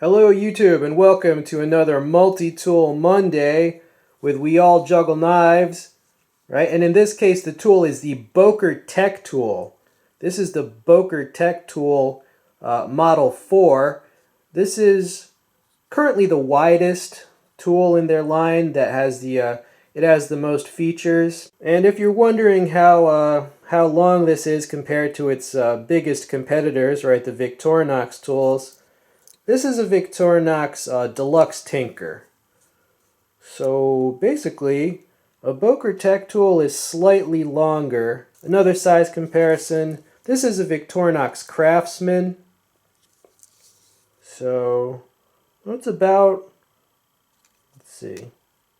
Hello YouTube and welcome to another Multi-Tool Monday with We All Juggle Knives, right? And in this case the tool is the Boker Tech Tool. This is the Boker Tech Tool Model 4. This is currently the widest tool in their line that has it has the most features. And if you're wondering how long this is compared to its biggest competitors, right, the Victorinox tools, this is a Victorinox Deluxe Tinker. So basically, a Boker Tech tool is slightly longer. Another size comparison, this is a Victorinox Craftsman. So it's about, let's see.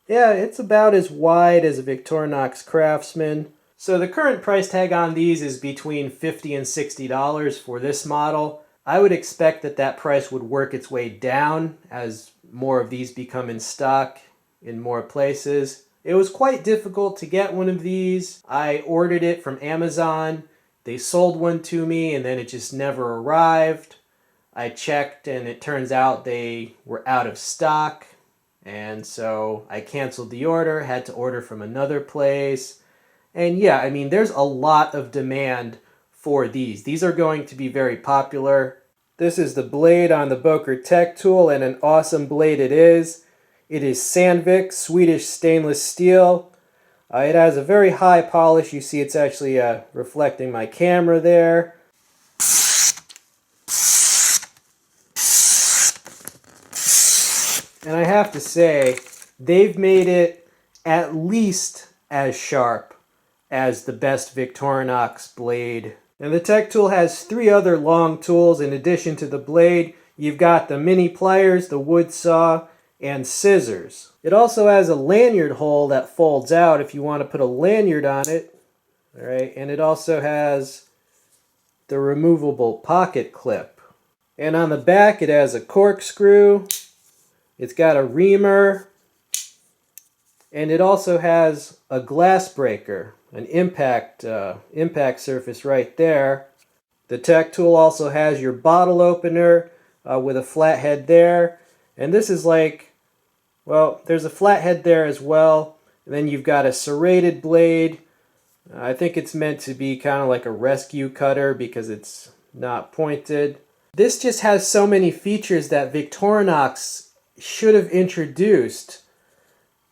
Yeah, it's about as wide as a Victorinox Craftsman. So the current price tag on these is between $50 and $60 for this model. I would expect that price would work its way down as more of these become in stock in more places. It was quite difficult to get one of these. I ordered it from Amazon. They sold one to me and then it just never arrived. I checked and it turns out they were out of stock. And so I canceled the order, had to order from another place. And yeah, I mean, there's a lot of demand for these. These are going to be very popular. This is the blade on the Boker Tech tool, and an awesome blade it is. It is Sandvik Swedish stainless steel. It has a very high polish. You see it's actually reflecting my camera there. And I have to say, they've made it at least as sharp as the best Victorinox blade. And the Tech tool has three other long tools in addition to the blade. You've got the mini pliers, the wood saw, and scissors. It also has a lanyard hole that folds out if you want to put a lanyard on it. All right, and it also has the removable pocket clip. And on the back it has a corkscrew. It's got a reamer. And it also has a glass breaker, an impact surface right there. The Tech tool also has your bottle opener with a flat head there. And this is like, well, there's a flat head there as well. And then you've got a serrated blade. I think it's meant to be kind of like a rescue cutter because it's not pointed. This just has so many features that Victorinox should have introduced.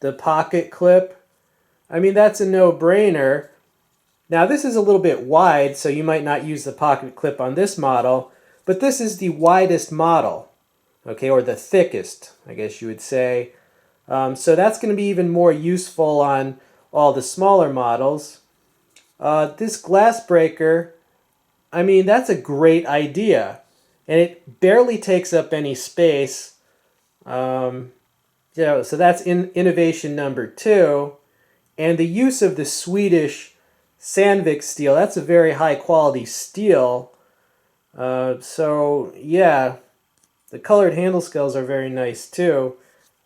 The pocket clip, I mean, that's a no-brainer. Now this is a little bit wide, so you might not use the pocket clip on this model, but this is the widest model, okay, or the thickest, I guess you would say. So that's going to be even more useful on all the smaller models. This glass breaker, I mean, that's a great idea, and it barely takes up any space. Yeah, so that's innovation number 2. And the use of the Swedish Sandvik steel, that's a very high quality steel. So yeah, the colored handle scales are very nice too.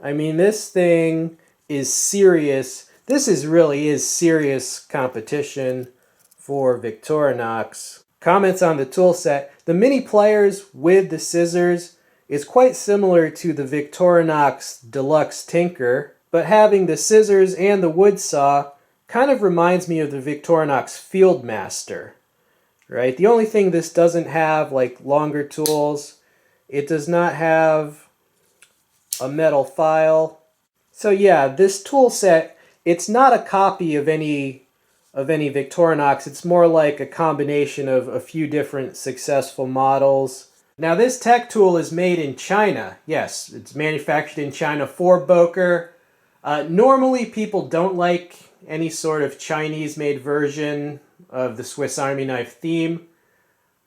I mean, this thing is serious. This really is serious competition for Victorinox. Comments on the tool set. The mini pliers with the scissors is quite similar to the Victorinox Deluxe Tinker, but having the scissors and the wood saw kind of reminds me of the Victorinox Fieldmaster, right? The only thing this doesn't have, like longer tools, it does not have a metal file. So yeah, this tool set, it's not a copy of any Victorinox. It's more like a combination of a few different successful models. Now this Tech tool is made in China. Yes, it's manufactured in China for Boker. Normally people don't like any sort of Chinese-made version of the Swiss Army knife theme,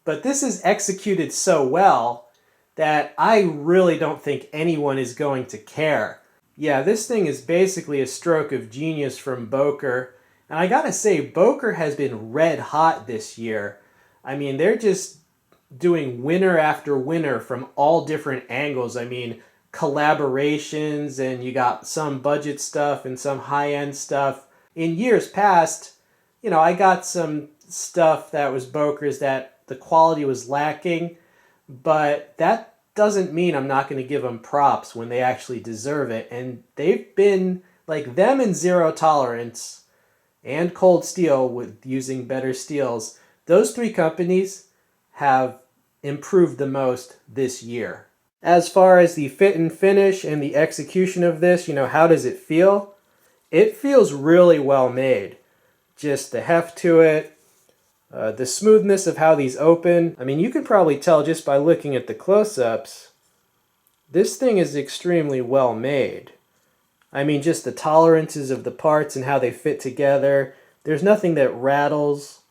but this is executed so well that I really don't think anyone is going to care. Yeah, this thing is basically a stroke of genius from Boker, and I gotta say, Boker has been red hot this year. I mean, they're just doing winner after winner from all different angles. I mean, collaborations, and you got some budget stuff and some high-end stuff. In years past, you know, I got some stuff that was Boker's that the quality was lacking, but that doesn't mean I'm not going to give them props when they actually deserve it. And they've been, like, them and Zero Tolerance and Cold Steel with using better steels, those three companies have improved the most this year. As far as the fit and finish and the execution of this, how does it feel? It feels really well made. Just the heft to it, the smoothness of how these open. I mean, you can probably tell just by looking at the close-ups, this thing is extremely well made. I mean, just the tolerances of the parts and how they fit together. There's nothing that rattles.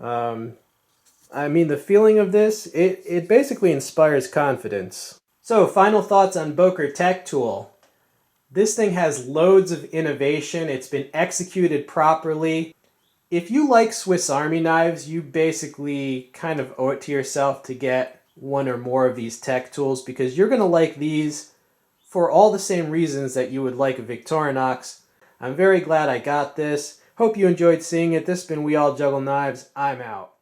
I mean, the feeling of this, it basically inspires confidence. So, final thoughts on Boker Tech Tool. This thing has loads of innovation. It's been executed properly. If you like Swiss Army knives, you basically kind of owe it to yourself to get one or more of these tech tools, because you're going to like these for all the same reasons that you would like a Victorinox. I'm very glad I got this. Hope you enjoyed seeing it. This has been We All Juggle Knives. I'm out.